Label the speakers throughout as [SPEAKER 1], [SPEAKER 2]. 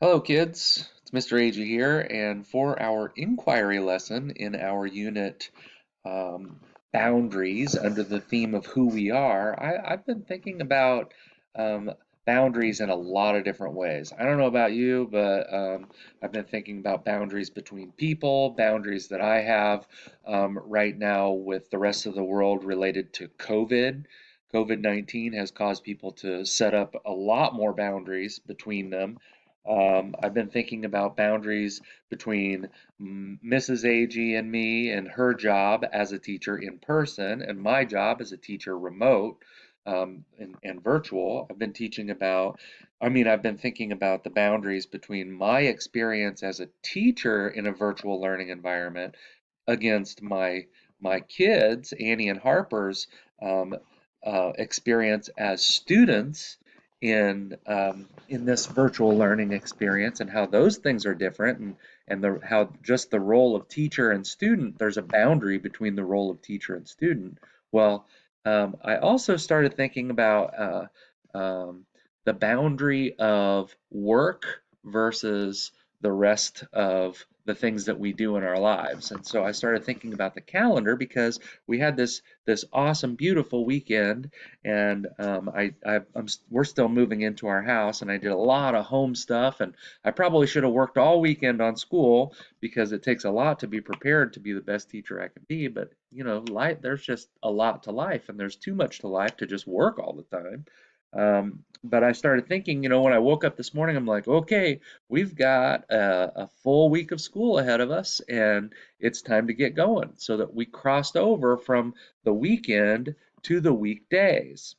[SPEAKER 1] Hello, kids. It's Mr. Ag here, and for our inquiry lesson in our unit um, boundaries under the theme of who we are, I've been thinking about boundaries in a lot of different ways. I don't know about you, but I've been thinking about boundaries between people, boundaries that I have right now with the rest of the world related to COVID. COVID-19 has caused people to set up a lot more boundaries between them. I've been thinking about boundaries between Mrs. Ag and me and her job as a teacher in person and my job as a teacher remote and virtual. I've been thinking about the boundaries between my experience as a teacher in a virtual learning environment against my kids, Annie and Harper's um, experience as students in this virtual learning experience, and how those things are different, and how just the role of teacher and student, there's a boundary between the role of teacher and student. Well, I also started thinking about the boundary of work versus the rest of the things that we do in our lives. And so I started thinking about the calendar because we had this awesome, beautiful weekend, and we're still moving into our house, and I did a lot of home stuff, and I probably should have worked all weekend on school because it takes a lot to be prepared to be the best teacher I can be. But life, there's just a lot to life, and there's too much to life to just work all the time. But I started thinking, when I woke up this morning, I'm like, okay, we've got a full week of school ahead of us, and it's time to get going. So that we crossed over from the weekend to the weekdays.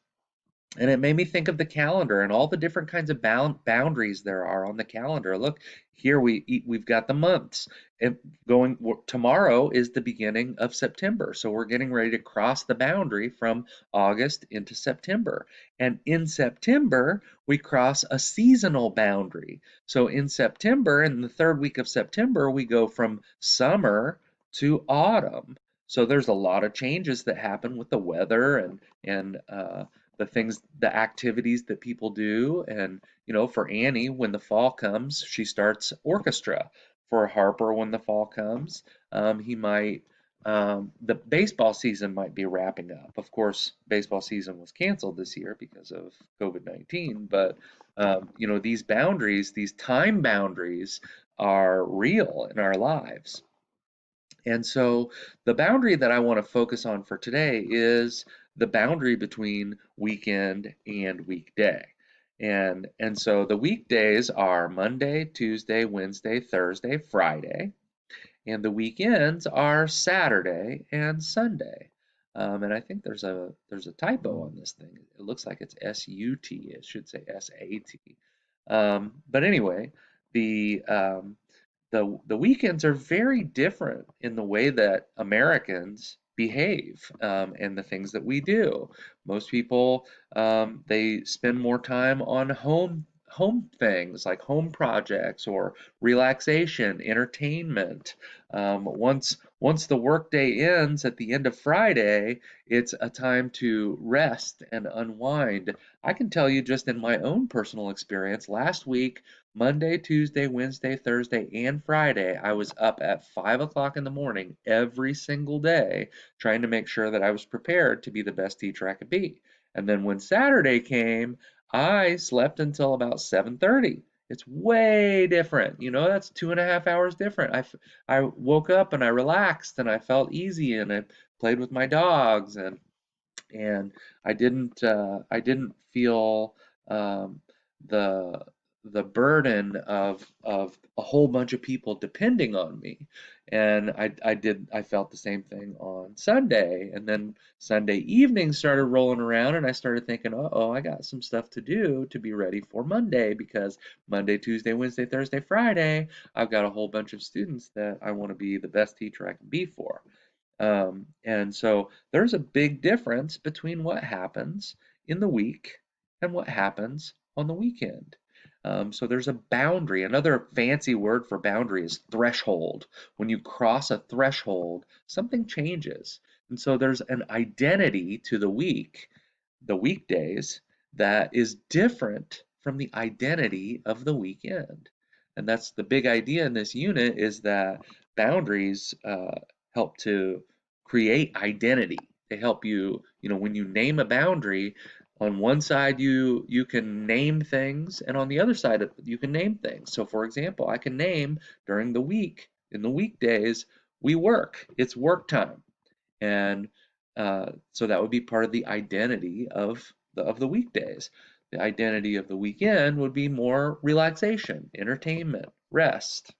[SPEAKER 1] And it made me think of the calendar and all the different kinds of boundaries there are on the calendar. Look, here we've got the months. And tomorrow is the beginning of September. So we're getting ready to cross the boundary from August into September. And in September, we cross a seasonal boundary. So in September, in the third week of September, we go from summer to autumn. So there's a lot of changes that happen with the weather and the activities that people do. And, for Annie, when the fall comes, she starts orchestra. For Harper, when the fall comes, the baseball season might be wrapping up. Of course, baseball season was canceled this year because of COVID-19, but, these boundaries, these time boundaries are real in our lives. And so the boundary that I want to focus on for today is the boundary between weekend and weekday. And so the weekdays are Monday, Tuesday, Wednesday, Thursday, Friday, and the weekends are Saturday and Sunday. And I think there's a typo on this thing. It looks like it's S-U-T. It should say S-A-T. But anyway, the the weekends are very different in the way that Americans behave, and the things that we do. Most people, they spend more time on home things like home projects or relaxation, entertainment. Once the workday ends at the end of Friday, it's a time to rest and unwind. I can tell you just in my own personal experience, last week, Monday, Tuesday, Wednesday, Thursday, and Friday, I was up at 5 o'clock in the morning every single day trying to make sure that I was prepared to be the best teacher I could be. And then when Saturday came, I slept until about 7:30. It's way different. That's 2.5 hours different. I woke up and I relaxed and I felt easy and I played with my dogs, and I didn't feel um, the the burden of a whole bunch of people depending on me. And I felt the same thing on Sunday. And then Sunday evening started rolling around, and I started thinking, oh, I got some stuff to do to be ready for Monday, because Monday, Tuesday, Wednesday, Thursday, Friday, I've got a whole bunch of students that I want to be the best teacher I can be for. And so there's a big difference between what happens in the week and what happens on the weekend. So there's a boundary. Another fancy word for boundary is threshold. When you cross a threshold, something changes. And so there's an identity to the week, the weekdays, that is different from the identity of the weekend. And that's the big idea in this unit, is that boundaries help to create identity. They help you, when you name a boundary, on one side you can name things, and on the other side you can name things. So for example, I can name during the week, in the weekdays, we work. It's work time. And so that would be part of the identity of the weekdays. The identity of the weekend would be more relaxation, entertainment, rest,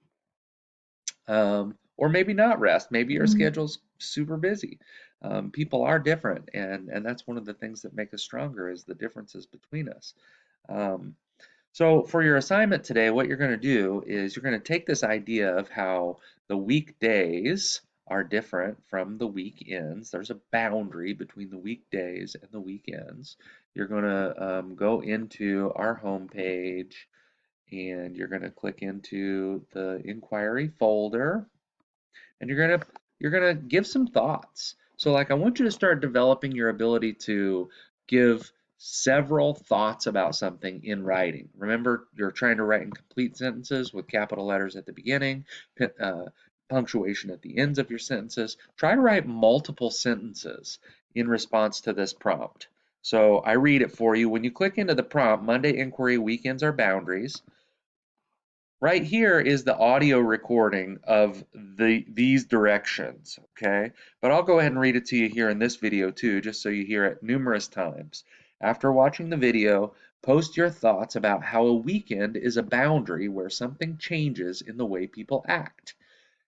[SPEAKER 1] or maybe not rest. Maybe your schedule's super busy. People are different, and that's one of the things that make us stronger, is the differences between us. Um, so for your assignment today, what you're going to do is you're going to take this idea of how the weekdays are different from the weekends. There's a boundary between the weekdays and the weekends. You're going to go into our homepage, and you're going to click into the inquiry folder, and you're gonna give some thoughts. So like, I want you to start developing your ability to give several thoughts about something in writing. Remember, you're trying to write in complete sentences with capital letters at the beginning, punctuation at the ends of your sentences. Try to write multiple sentences in response to this prompt. So I read it for you. When you click into the prompt, Monday inquiry, weekends are boundaries. Right here is the audio recording of these directions, okay? But I'll go ahead and read it to you here in this video too, just so you hear it numerous times. After watching the video, post your thoughts about how a weekend is a boundary where something changes in the way people act.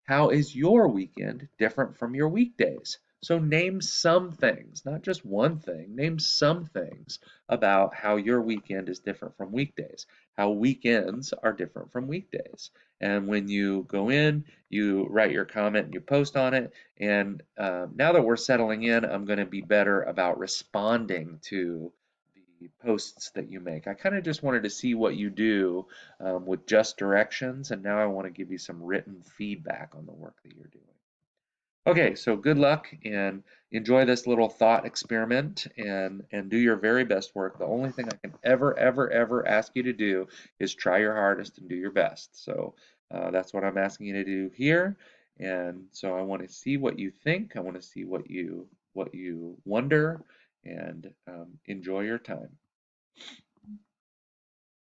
[SPEAKER 1] How is your weekend different from your weekdays? So name some things, not just one thing. Name some things about how your weekend is different from weekdays, how weekends are different from weekdays. And when you go in, you write your comment and you post on it. And now that we're settling in, I'm going to be better about responding to the posts that you make. I kind of just wanted to see what you do with just directions, and now I want to give you some written feedback on the work that you're doing. Okay, so good luck and enjoy this little thought experiment, and do your very best work. The only thing I can ever ask you to do is try your hardest and do your best. So that's what I'm asking you to do here. And so I want to see what you think. I want to see what you wonder, and enjoy your time.